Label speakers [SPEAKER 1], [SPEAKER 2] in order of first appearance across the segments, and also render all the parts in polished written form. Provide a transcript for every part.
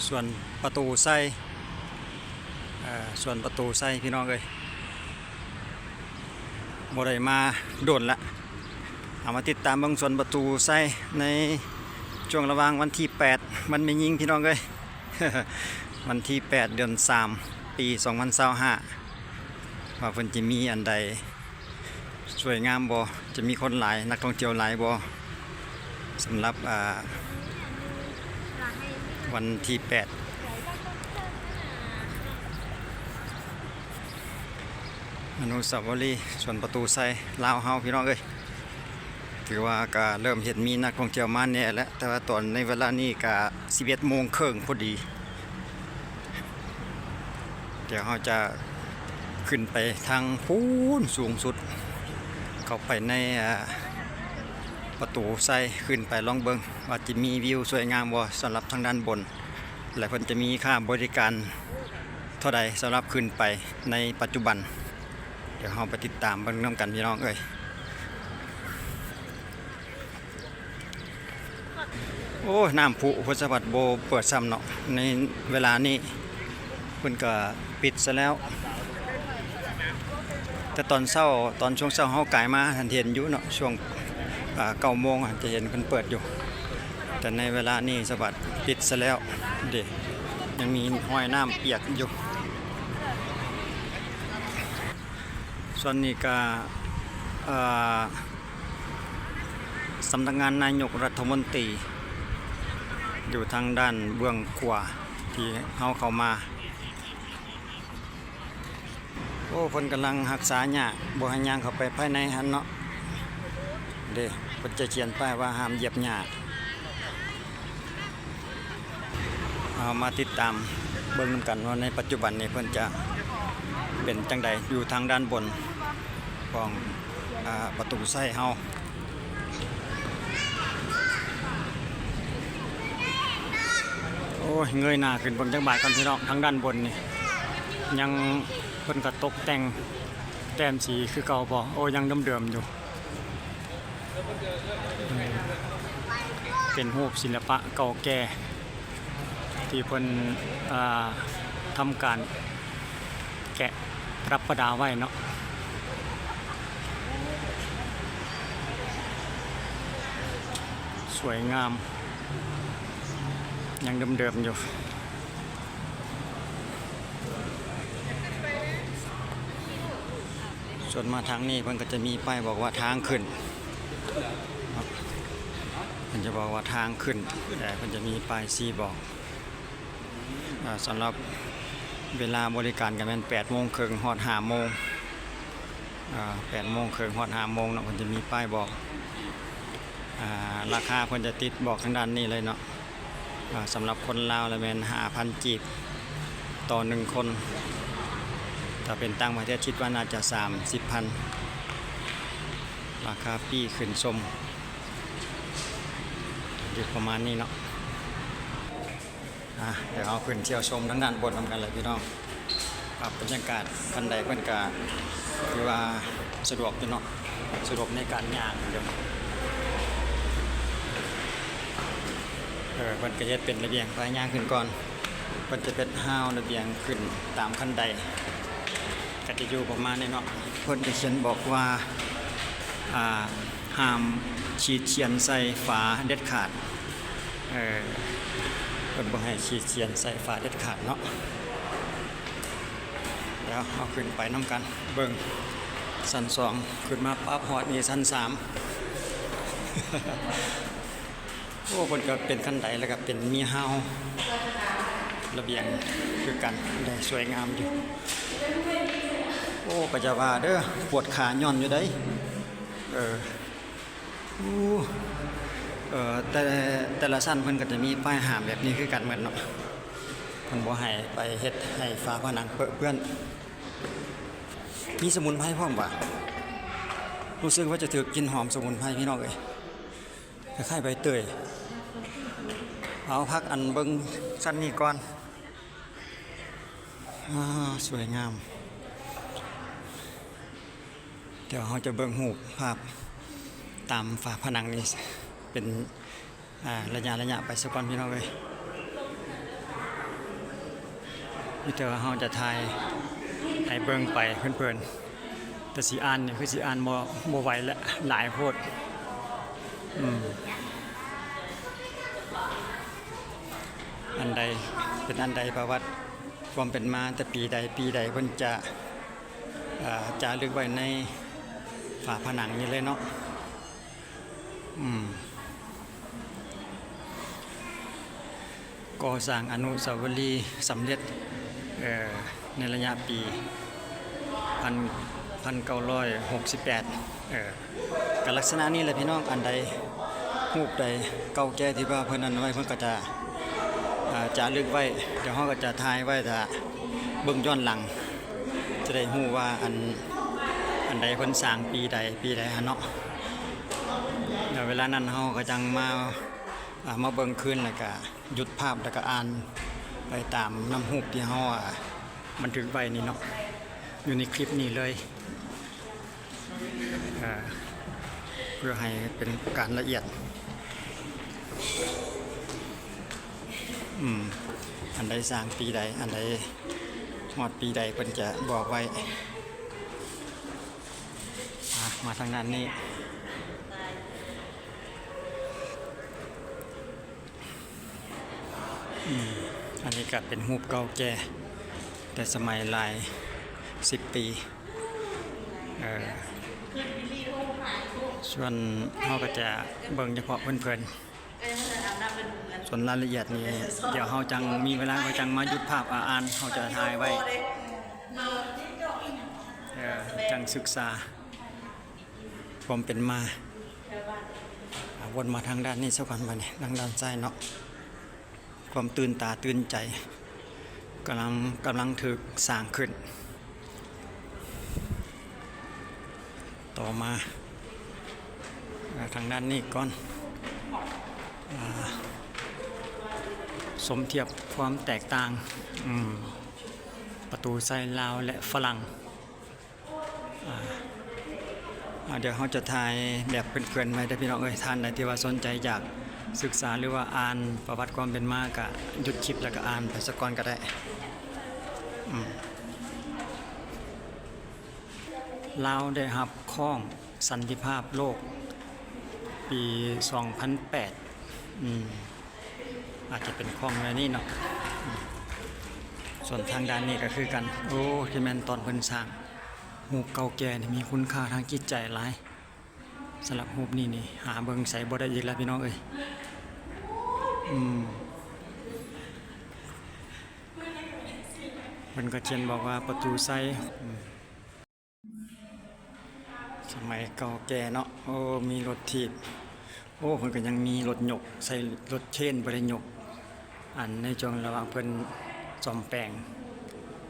[SPEAKER 1] ส่วนประตูใส่ส่วนประตูใส่พี่น้องเลยบ่ได้มาโดนละเอามาติดตามเบิ่งส่วนประตูใส่ในช่วงระหว่างวันที่8มันไม่ยิงพี่น้องเลย วันที่8เดือน3ปี2025ว่าเพิ่นจะมีอันใดสวยงามบ่จะมีคนหลายนักท่องเที่ยวหลายบ่สำหรับวันที่8อนุสาวรีย์ส่วนประตูไซลาวเฮาพี่น้องเอ้ยถือว่าก็เริ่มเห็นมีนักท่องเที่ยวมาแน่แล้วแต่ว่าตอนในเวลานี้ก็11 โมงครึ่งพอดีเดี๋ยวเราจะขึ้นไปทางพูนสูงสุดเข้าไปในประตูไซขึ้นไปลองเบิงว่าจะมีวิวสวยงามบ่สำหรับทางด้านบนและเพิ่นจะมีค่าบริการเท่าใดสำหรับขึ้นไปในปัจจุบันเดี๋ยวเราไปติดตามเบิ่งนำกันพี่น้องเอ้ยโอ้น้ำพุพุทธวัตรโบเปิดซ้ำเนาะในเวลานี้เพิ่นก็ปิดซะแล้วแต่ตอนเช้าตอนช่วงเช้าเฮากายมาทันเห็นอยู่เนาะช่วง9 โมงจะเห็นเพิ่นเปิดอยู่แต่ในเวลานี้สวัสดิ์ปิดซะแล้วเด้ยังมีห้อยน้ำเปียกอยู่ส่วนนี้ก็สำนักงานนายกรัฐมนตรีอยู่ทางด้านเบื้องขวาที่เข้ามาโอ้เพิ่นกำลังรักษาหญ้าบ่ให้ย่างเข้าไปภายในหันเนาะเด้เพิ่นจะเขียนป้ายว่าห้ามเหยียบหญ้าเอามาติดตามเบิ่งนำกันว่าในปัจจุบันนี้เพิ่นจะเป็นจังใดอยู่ทางด้านบนของประตูไส้เฮาโอ้ยเงยหน้าขึ้นบนจังบาดกันพี่น้องทางด้านบนนี่ยังเพิ่นก็ตกแต่งแต้มสีคือเก่าบ่โอ้ยังเดิมๆอยู่เป็นรูปศิลปะเก่าแก่ที่เพิ่นทำการแกะรับประดาไว้เนาะสวยงามยังเดิมๆอยู่ส่วนมาทางนี้เพิ่นก็จะมีป้ายบอกว่าทางขึ้นเพิ่นจะบอกว่าทางขึ้นแต่เพิ่นจะมีป้ายชี้บอกสำหรับเวลาบริการกันเป็น8 โมงครึ่งฮอด5 โมง8 โมงครึ่งฮอด5 โมงเนาะเพิ่นจะมีป้ายบอกราคาเพิ่นจะติดบอกทางด้านนี้เลยเนาะสำหรับคนลาวละแม่น 5,000 กีบต่อ1คนถ้าเป็นต่างประเทศคิดว่าน่าจะ 30,000 ราคาปีขึ้นชมอยู่ประมาณนี้เนาะเดี๋ยวเอาขึ้นเที่ยวชมทางด้านบนทำกันเลยพี่น้องครับบรรยากาศคันใดเพิ่นก็คือว่าสะดวกอยู่เนาะสะดวกในการย่างเดี๋ยวเพิ่นก็เฮ็ดเป็นระเบียงไปย่างขึ้นก่อนเพิ่นจะเป็นห้าวระเบียงขึ้นตามคันใดก็จะอยู่ประมาณนี้เนาะเพิ่นจะเขียนบอกว่าห้ามขีดเขียนใส่ฝาเด็ดขาดเพิ่นบ่ให้ขีดเขียนใส่ฝาเด็ดขาดเนาะเดี๋ยวเอาขึ้นไปน้ำกันเบิ่งชั้น2ขึ้นมาปั๊บฮอดนี่ชั้น3โอ้เพิ่นก็เป็นคันใดแล้วก็เป็นมีห้าวระเบียงคือกันได้สวยงามอยู่โอ้ก็จะว่าเด้อปวดขาย่อนอยู่ได้แต่ละชั้นเพิ่นก็จะมีป้ายห้ามแบบนี้คือกันเหมือนเนาะเพิ่นบ่ให้ไปเฮ็ดให้ฝาผนังเปื้อนมีสมุนไพรพร้อมบ่รู้สึกว่าจะถือกินหอมสมุนไพรพี่น้องเอ้ยคล้ายๆใบเตยเอาพักอันเบิ่งชั้นนี้ก่อนสวยงามเดี๋ยวเราจะเบิ่งรูปภาพตามฝาผนังนี้เป็นระยะไปสักก่อนพี่น้องเลย โ มีแต่ว่าเฮาจะถ่ายให้เบิ่งไปเพิ่นๆแต่สิอ่านนี่คือสิอ่านบ่ไหวแล้วหลายโพดอันใดเป็นอันใดประวัติความเป็นมาแต่ปีใดเพิ่นจะจารึกไว้ในฝาผนังนี่เลยเนาะก่อสร้างอนุสาวรีย์สำเร็จในระยะปี1968กับลักษณะนี้แหละพี่น้องอันใดรูปใดเก่าแก่ที่ว่าเพิ่นนั้นไว้เพิ่นก็จะจารึกไว้เดี๋ยวเฮาก็จะถ่ายไว้ถ้าเบิ่งย้อนหลังจะได้ฮู้ว่าอันใดเพิ่นสร้างปีใดหั่นเนาะเดี๋ยวเวลานั้นเฮาก็จังมาเบิ่งคืนแล้วก็หยุดภาพแล้วก็อ่านไปตามน้ำรูปที่เฮาบันทึกไว้นี่เนาะอยู่ในคลิปนี้เลยเพื่อให้เป็นการละเอียดอันใดสร้างปีใดอันใดฮอดปีใดเพิ่นจะบอกไว้มาทางด้านนี้อันนี้ก็เป็นรูปเก่าแก่แต่สมัยหลาย10 ปีส่วนเราก็จะเบิ่งเฉพาะเพิ่นๆส่วนรายละเอียดนี่เดี๋ยวเราจังมีเวลาก็จังมาหยุดภาพอ่านเราจะถ่ายไว้จังศึกษาความเป็นมาวนมาทางด้านนี้สักก่อนบัดนี้ทางด้านซ้ายเนาะความตื่นตาตื่นใจกำลังถูกสร้างขึ้นต่อมาทางด้านนี้ก่อนสมเทียบความแตกต่างประตูไซลาวและฝรั่งเดี๋ยวเขาจะถ่ายแบบเพื่อนๆไว้ได้พี่น้องท่านใดที่ว่าสนใจอยากศึกษาหรือว่าอ่านประวัติความเป็นมาก็หยุดคลิปแล้วก็อ่านไปสักก่อนก็ได้ลาวได้รับข้องสันติภาพโลกปี 2008อาจจะเป็นข้องในนี้เนาะส่วนทางด้านนี้ก็คือกันโอ้ที่แม่นตอนเพิ่นสร้างรูปเก่าแก่นี่มีคุณค่าทางจิตใจหลายสำหรับรูปนี้นี่หาเบิ่งใส่บ่ได้อีกแล้วพี่น้องเพิ่นก็เขียนบอกว่าประตูไซสมัยเก่าแก่เนาะโอ้มีรถถีบโอ้เพิ่นก็ยังมีรถยกใส่รถเชนบ่ได้ยกอันในช่วงระหว่างเพิ่นซ่อมแปลง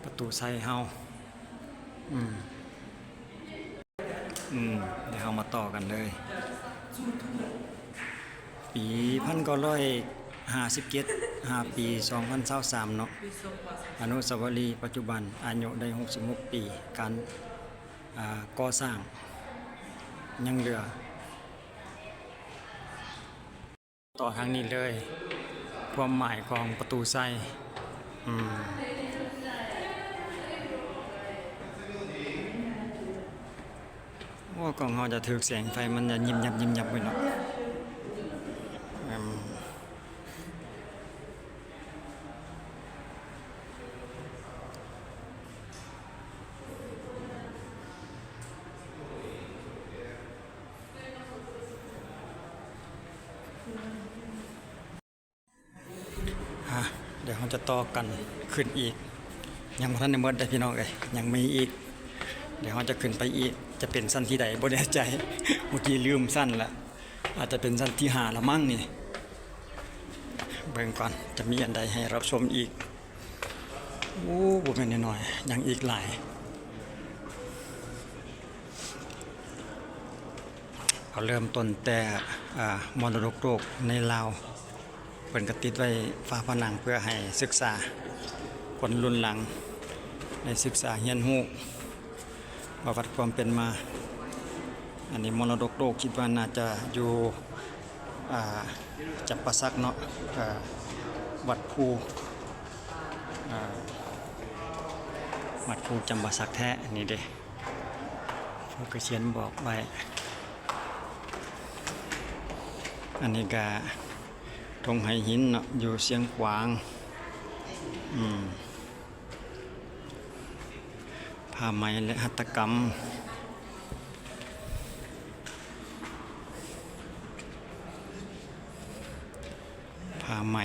[SPEAKER 1] ประตูไซเฮาเดี๋ยวเรามาต่อกันเลยปี1957ปี2023เนาะอนุสาวรีย์ปัจจุบันอายุได้66 ปีการก่อสร้างยังเหลือต่อทางนี้เลยความหมายของประตูไซว่ากล่องเราจะถือแสงไฟมันจะยิ้มยับไปเนาะเดี๋ยวเราจะต่อกันขึ้นอีกยังบ่ทันได้หมดได้พี่น้องยังมีอีกเดี๋ยวเราจะขึ้นไปอีกจะเป็นสั้นที่ใดบ่แน่ใจเมื่อกี้ลืมสั้นละอาจจะเป็นสั้นที่5ละมั้งนี่เบิ่งก่อนจะมีอันใดให้รับชมอีกโอ้บ่แม่นน้อยๆยังอีกหลายเอาเริ่มต้นแต่มรดกโลกในลาวเพิ่นก็ติดไว้ฝาผนังเพื่อให้ศึกษาคนรุ่นหลังในศึกษาเรียนรู้ประวัติความเป็นมาอันนี้มรดกโลกคิดว่าน่าจะอยู่จับประซักเนาะวัดภู วัดภูจำปาสักแท้นี่เด้ผู้เกษียณบอกไว้อันนี้ก็ธงไหหินเนาะอยู่เสียงขวางผ้าไหมและหัตถกรรมผ้าไหม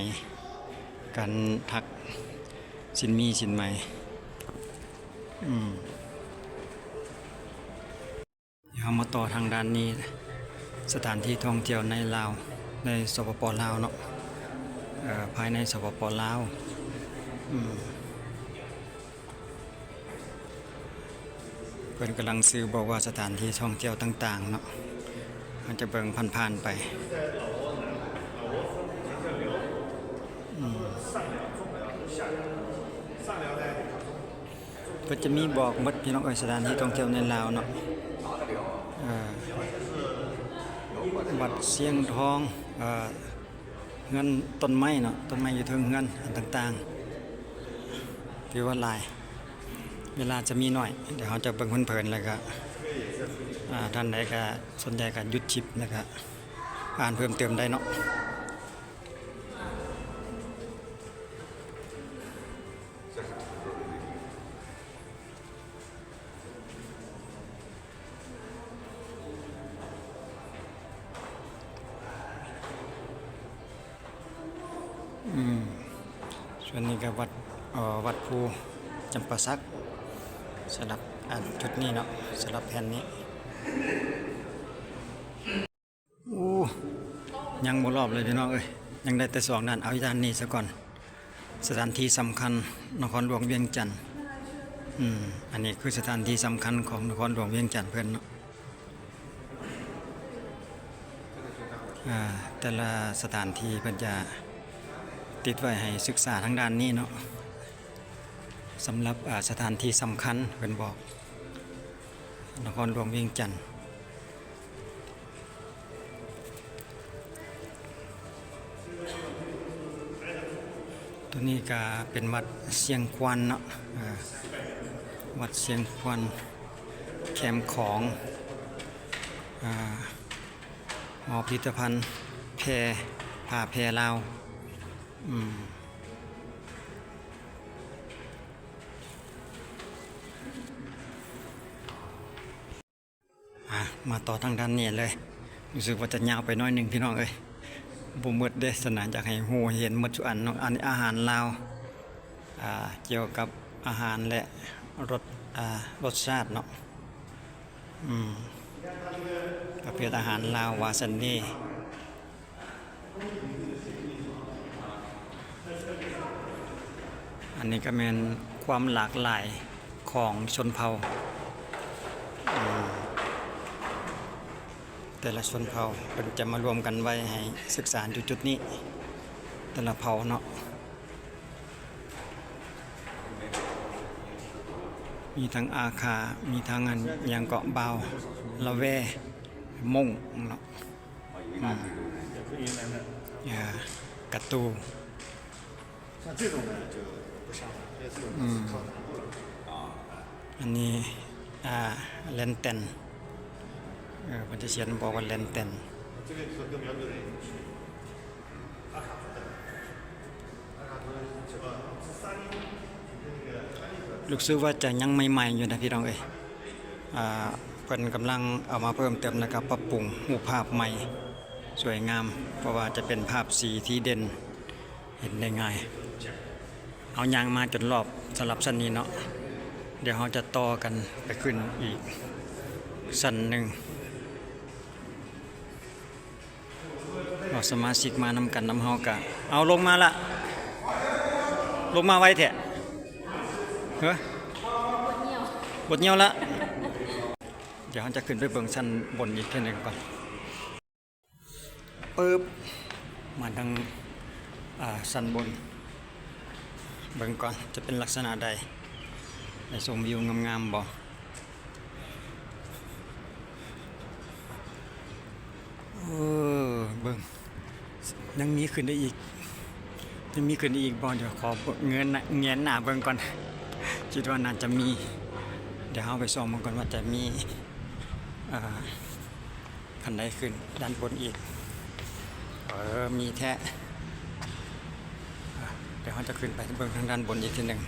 [SPEAKER 1] กันทักสินมีสินไหมเดี๋ยวมาต่อทางด้านนี้สถานที่ท่องเที่ยวในลาวในสปป.ลาวเนาะภายในสปป.ลาวเพิ่นกำลังซื้อบอกว่าสถานที่ท่องเที่ยวต่างๆเนาะมันจะเบิ่งผ่านๆไปก็จะมีบอกหมดพี่น้องสถานที่ท่องเที่ยวในลาวเนาะวัดเสียงทองเงินต้นไม้เนาะต้นไม้อยู่ถึงเงินต่างๆที่ว่าลายเวลาจะมีหน่อยเดี๋ยวเขาจะเบิ่งเพลินๆแล้วก็ท่านใดก็สนใจก็หยุดชิปแล้วก็อ่านเพิ่มเติมได้เนาะส่วนนี้ก็วัดภูจำปาสักสำหรับจุดนี้เนาะสำหรับแผ่นนี้ยังบ่รอบเลยพี่น้องยังได้แต่สองด้านเอาด้านนี้ซะก่อนสถานที่สำคัญนครหลวงเวียงจันทน์อันนี้คือสถานที่สำคัญของนครหลวงเวียงจันทน์เพิ่นเนาะแต่ละสถานที่เพิ่นจะติดไว้ให้ศึกษาทางด้านนี้เนาะสำหรับสถานที่สำคัญเพิ่นบอกนครหลวงเวียงจันทน์ตัวนี้ก็เป็นวัดเชียงควันเนาะวัดเชียงควันแคมป์ของหอพิพิธภัณฑ์แพผ้าแพลาวมาต่อทางด้านนี้เลยรู้สึกว่าจะยาวไปน้อยหนึ่งพี่น้องบ่หมดเด้สนานอยากให้ฮู้เห็นหมดทุกอันเนาะอันนี้อาหารลาวเกี่ยวกับอาหารและรสชาติเนาะประเภทอาหารลาววาซันนี่อันนี้ก็เป็นความหลากหลายของชนเผ่าแต่ละชนเผ่าเป็นจะมารวมกันไว้ให้ศึกษาจุดนี้แต่ละเผ่าเนาะมีทั้งอาคามีทั้งอย่างเกาะเบาละแวมงเนาะกระตูอันนี้เลนเตนมันจะเขียนบอกว่าเลนเตนลูกซื้อว่าจะยังใหม่ๆอยู่นะพี่น้องเพิ่นกำลังเอามาเพิ่มเติมนะครับปรับปรุงรูปภาพใหม่สวยงามเพราะว่าจะเป็นภาพสีที่เด่นเห็นได้ง่ายเอายางมาจนรอบสำหรับสั้นนี้เนาะเดี๋ยวเราจะต่อกันไปขึ้นอีกสั้นหนึ่งเราสมาชิกมานำกันนำเฮากะเอาลงมาละลงมาไว้เถอะบทเงียวละเดี๋ยวเราจะขึ้นไปเบิ่งชั้นบนอีกทีหนึ่งก่อนปึ๊บมาทางชั้นบนเบิ่งก่อนจะเป็นลักษณะใดในชมวิวงามๆบ่เบิ่งยังมีขึ้นได้อีกบ่เดี๋ยวขอเงยหน้าเบิ่งก่อน คิดว่าน่าจะมีเดี๋ยวเราไปส่องมันก่อนว่าจะมีคันใดขึ้นด้านบนอีกมีแท้เดี๋ยวเราจะขึ้นไปเบื้องทางด้านบนอีกทีหนึ่ง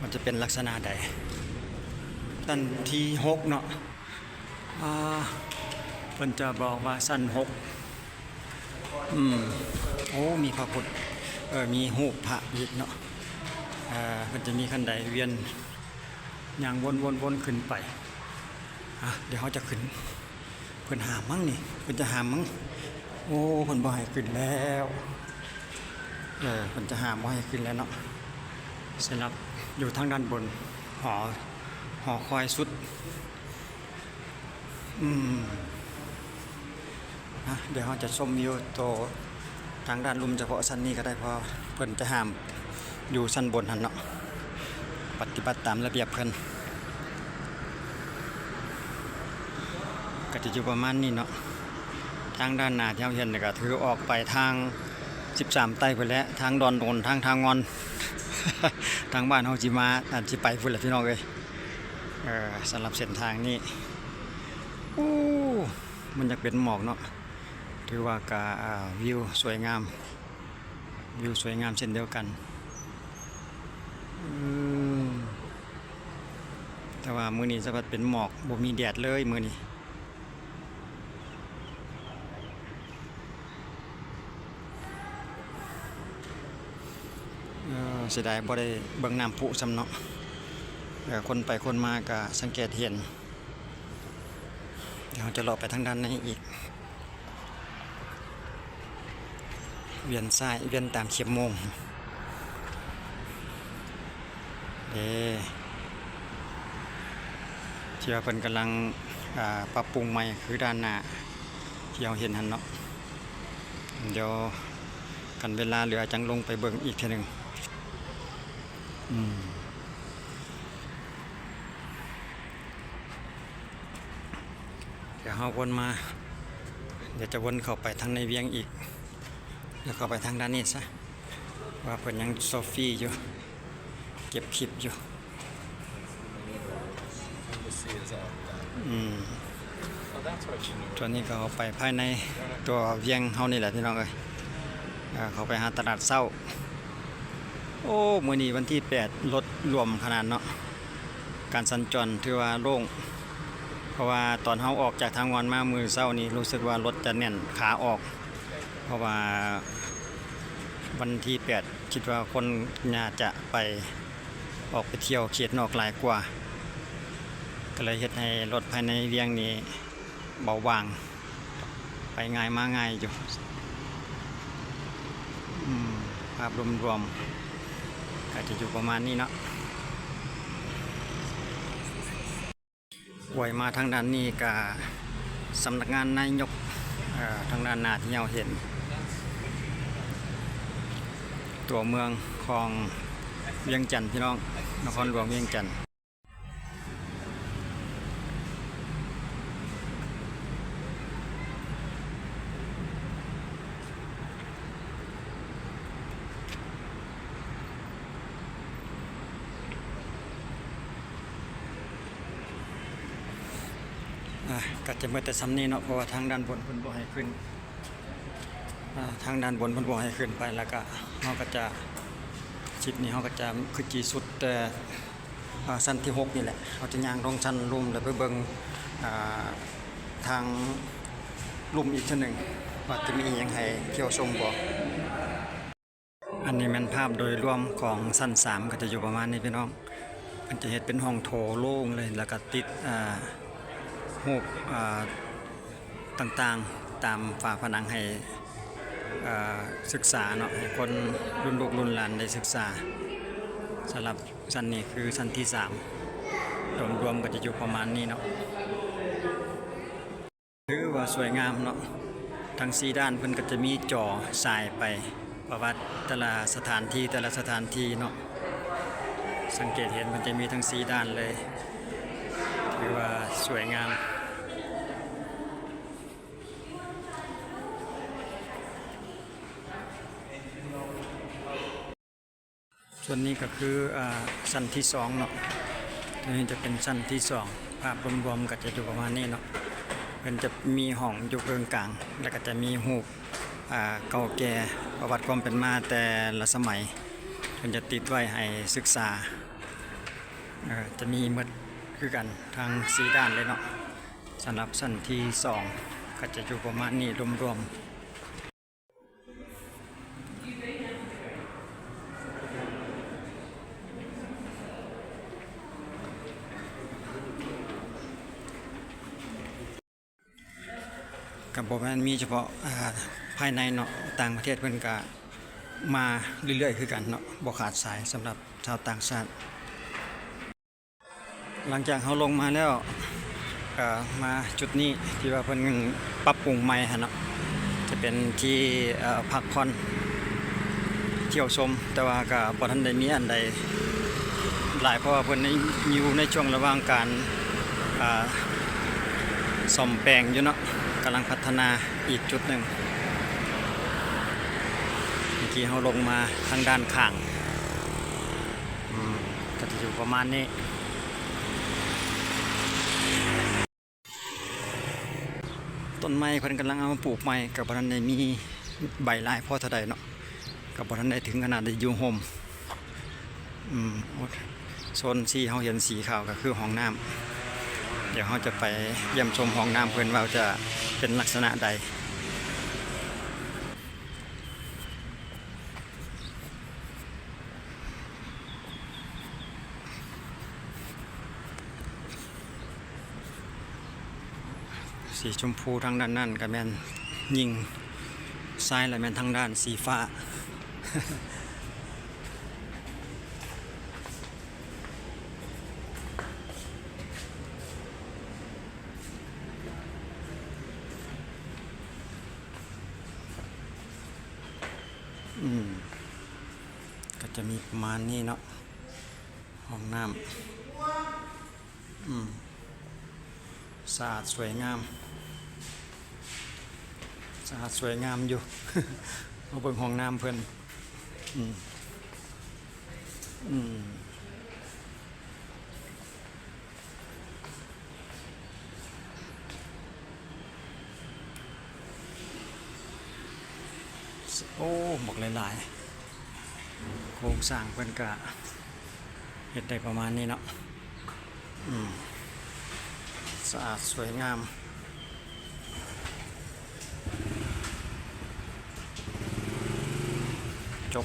[SPEAKER 1] มันจะเป็นลักษณะใดสั้นที่6เนาะเพิ่นจะบอกว่าสั้น6โอ้มีพระพุทธมีรูปพระอีกเนาะมันจะมีคันใดเวียนอย่างวนขึ้นไปเดี๋ยวเขาจะขึ้นเพิ่นหามมั้งนี่เพิ่นจะหามมั้งโอ้เพิ่นบ่ให้ขึ้นแล้วเพิ่นจะหามบ่ให้ขึ้นแล้วเนาะสำหรับอยู่ทางด้านบนหอคอยสุดเดี๋ยวเราจะชมวิวโตทางด้านลุ่มเฉพาะชั้นนี้ก็ได้พอเพิ่นจะห้ามอยู่ชั้นบนหันเนาะปฏิบัติตามระเบียบเพิ่นก็จะอยู่ประมาณนี้เนาะทางด้านหน้าที่เราเห็นก็ถือออกไปทาง13ไต้ไปแล้วทางดอนโดนทางงอน ทางบ้านเฮาสิมาสิไปพุ่นแหละพี่น้องเอ้ยสำหรับเส้นทางนี้มันจะเป็นหมอกเนาะถือว่ากาวิวสวยงามเช่นเดียวกันแต่ว่ามื้อนี้สะพัดเป็นหมอกบ่มีแดดเลยมื้อนี้เสียดายบ่ได้เบิ่งน้ำพุซ้ำเนาะคนไปคนมาก็สังเกตเห็นเดี๋ยวจะเลาะไปทางด้านนี้อีกเวียนซ้ายเวียนตามเข็มโมงที่ว่าเพิ่นกำลังปรับปรุงใหม่คือด้านหน้าที่เราเห็นหั่นเนาะเดี๋ยวกันเวลาเหลือจังลงไปเบิ่งอีกทีหนึ่งเดี๋ยวเราวนมาเดี๋ยวจะวนเข้าไปทางในเวียงอีกแล้วเข้าไปทางด้านนี้ซะว่าเพิ่นยังโซฟี่อยู่เก็บคลิปอยู่ตัวนี้ก็เอาไปภายในตัวเวียงเฮานี่แหละพี่น้องเอ้ยเขาไปหาตลาดเช้าโอ้มื้อนี้วันที่8รถรวมขนาดเนาะการสัญจรถือว่าโล่งเพราะว่าตอนเฮาออกจากทางวันมามื้อเช้านี้รู้สึกว่ารถจะแน่นขาออกเพราะว่าวันที่8คิดว่าคนน่าจะออกไปเที่ยวเขตนอกหลายกว่าก็เลยเฮ็ดให้รถภายในเวียงนี้เบาบางไปง่ายมาง่ายอยู่ภาพรวมๆก็จะอยู่ประมาณนี้เนาะไหวมาทางด้านนี้ก็สำนักงานนายกทางด้านหน้าที่เราเห็นตัวเมืองของเวียงจันทร์พี่น้องนครหลวงเวียงจันทร์ก็จะเมื่อแต่ซ้ำนี้เนาะเพราะว่าทางด้านบนเพิ่นบ่ให้ขึ้นทางด้านบนเพิ่นบ่ให้ขึ้นไปแล้วก็เฮาก็จะคลิปนี้เฮาก็จะคือจีสุดแต่ชั้นที่6นี่แหละเฮาจะย่างลงชั้นลุ่มแล้วไปเบิ่งทางลุ่มอีกชั้นหนึ่งว่าจะมีหยังให้เที่ยวชมบ่อันนี้แม่นภาพโดยรวมของชั้น3ก็จะอยู่ประมาณนี้พี่น้องมันจะเฮ็ดเป็นห้องโถโล่งเลยแล้วก็ติดรูปต่างๆตามฝาผนังให้ศึกษาเนาะให้คนรุ่นลูกรุ่นหลานได้ศึกษาสำหรับชั้นนี้คือชั้นที่3รวมๆก็จะอยู่ประมาณนี้เนาะถือว่าสวยงามเนาะทั้ง4ด้านเพิ่นก็จะมีจอสายไปประวัติแต่ละสถานที่เนาะสังเกตเห็นมันจะมีทั้ง4ด้านเลยถือว่าสวยงาม ส่วนนี้ก็คือชั้นที่2เนาะตัวนี้จะเป็นชั้นที่2ภาพรวมๆก็จะอยู่ประมาณนี้เนาะมันจะมีห้องอยู่ตรงกลางแล้วก็จะมีรูปเก่าแก่ประวัติความเป็นมาแต่ละสมัยมันจะติดไว้ให้ศึกษาจะมีหมดคือกันทาง4ด้านเลยเนาะสำหรับชั้นที่2ก็จะอยู่ประมาณนี้รวมๆกับบ่แม่นมีเฉพาะภายในเนาะต่างประเทศเพิ่นก็มาเรื่อยๆคือกันเนาะบ่ขาดสายสำหรับชาวต่างชาติหลังจากเขาลงมาแล้วมาจุดนี้ที่ว่าเพิ่นปรับปรุงใหม่ฮะเนาะจะเป็นที่พักผ่อนเที่ยวชมแต่ว่าก็บ่ทันได้มีอันใดหลายเพราะว่าเพิ่นอยู่ในช่วงระหว่างการซ่อมแปลงอยู่เนาะกำลังพัฒนาอีกจุดหนึ่งเมื่อกี้เราลงมาทางด้านข้างก็จะอยู่ประมาณนี้ต้นไม้เพิ่นกำลังเอามาปลูกใหม่กับบ่ทันได้มีใบลายพอเท่าใดเนาะกับบ่ทันได้ถึงขนาดได้อยู่ห่มโซนที่เราเห็นสีขาวก็คือห้องน้ำเดี๋ยวเราจะไปเยี่ยมชมห้องน้ำเพื่อนว่าจะเป็นลักษณะใดสีชมพูทางด้านนั่นกับแมนยิงซ้ายและแมนทางด้านสีฟ้า ก็จะมีประมาณนี้เนาะห้องน้ำสะอาดสวยงามสะอาดสวยงามอยู่ มาเบิ่งห้องน้ำเพิ่นโอ้บอกหลายๆโครงสร้างเพิ่นก็เฮ็ดได้ประมาณนี้เนาะสะอาดสวยงามจ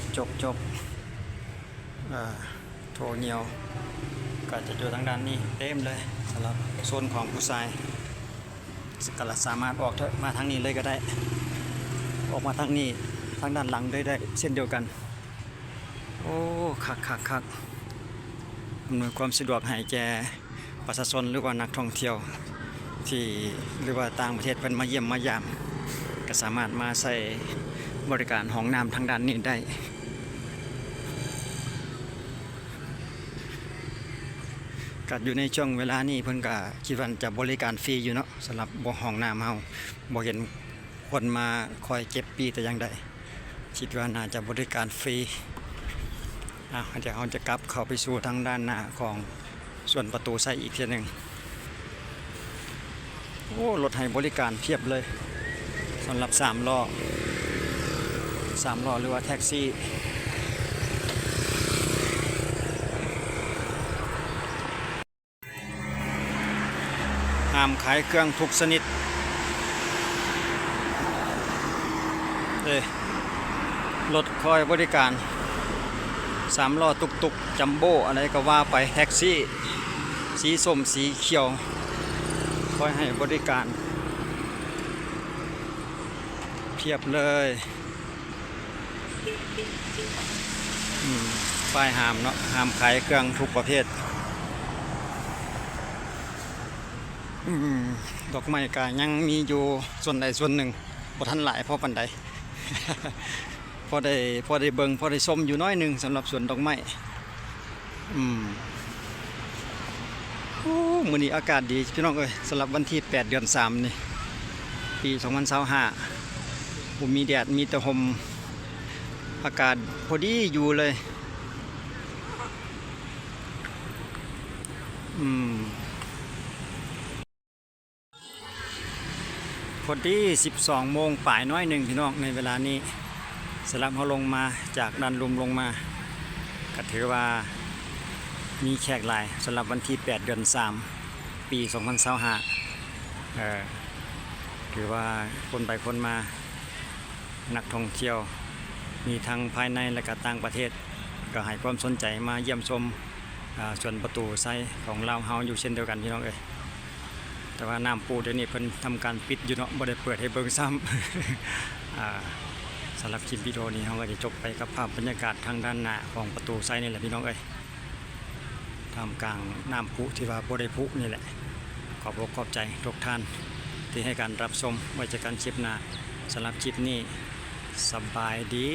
[SPEAKER 1] บโถเหนียวก็จะอยู่ทางด้านนี้เต็มเลยสำหรับโซนของผู้ชายก็สามารถออกมาทางนี้เลยก็ได้ออกมาทางนี้ทางด้านหลังได้เช่นเดียวกันโอ้คักอำนวยความสะดวกให้แก่ประชาชนหรือว่านักท่องเที่ยวที่หรือว่าต่างประเทศเพิ่นมาเยี่ยมมายามก็สามารถมาใช้บริการห้องน้ำทางด้านนี้ได้ก็อยู่ในช่วงเวลานี้เพิ่นก็คิดว่าจะบริการฟรีอยู่เนาะสำหรับห้องน้ำเฮาบ่เห็นคนมาคอยเก็บปีแต่อย่างใดคิดว่าน่าจะบริการฟรีเดี๋ยวเราจะกลับเข้าไปสู่ทางด้านหน้าของส่วนประตูไซอีกทีหนึ่งโอ้รถให้บริการเพียบเลยสำหรับ3 ล้อหรือว่าแท็กซี่ห้ามขายเครื่องทุกชนิดรถคอยบริการ3 ล้อตุกจัมโบ้อะไรก็ว่าไปแท็กซี่สีส้มสีเขียวคอยให้บริการเพียบเลยป้ายห้ามเนาะห้ามขายเครื่องทุกประเภทดอกไม้ก็ยังมีอยู่ส่วนใดส่วนหนึ่งบ่ทันหลายพอปานใด พอได้เบิ่งพอได้ชมอยู่น้อยหนึ่งสำหรับสวนดอกไม้มื้อนี้อากาศดีพี่น้องเอ้ยสำหรับวันที่8 เดือน 3นี่ปี2025บ่มีแดดมีแต่ลมอากาศพอดีอยู่เลย อืมพอดี12 โมงป่ายน้อยหนึ่งพี่น้องในเวลานี้สำหรับเขาลงมาจากดันลุมลงมาก็ถือว่ามีแขกหลายสำหรับวันที่8 เดือน 3 ปี2025ถือว่าคนไปคนมานักท่องเที่ยวมีทั้งภายในและก็ต่างประเทศก็ให้ความสนใจมาเยี่ยมชมส่วนประตูไซของลาวเฮาอยู่เช่นเดียวกันพี่น้องเอ้ยแต่ว่าน้ำปูเดี๋ยวนี้เพิ่นทำการปิดอยู่เนาะบ่ได้เปิดให้เบิ่งซ้ำสำหรับคลิปวิดีโอนี้เราก็จะจบไปกับภาพบรรยากาศทางด้านหน้าของประตูไซนี่แหละพี่น้องเอ้ยท่ามกลางน้ำพุที่ว่าบ่ได้พุนี่แหละขอบอกขอบใจทุกท่านที่ให้การรับชมไว้เจอกันคลิปหน้าสำหรับคลิปนี้สบายดี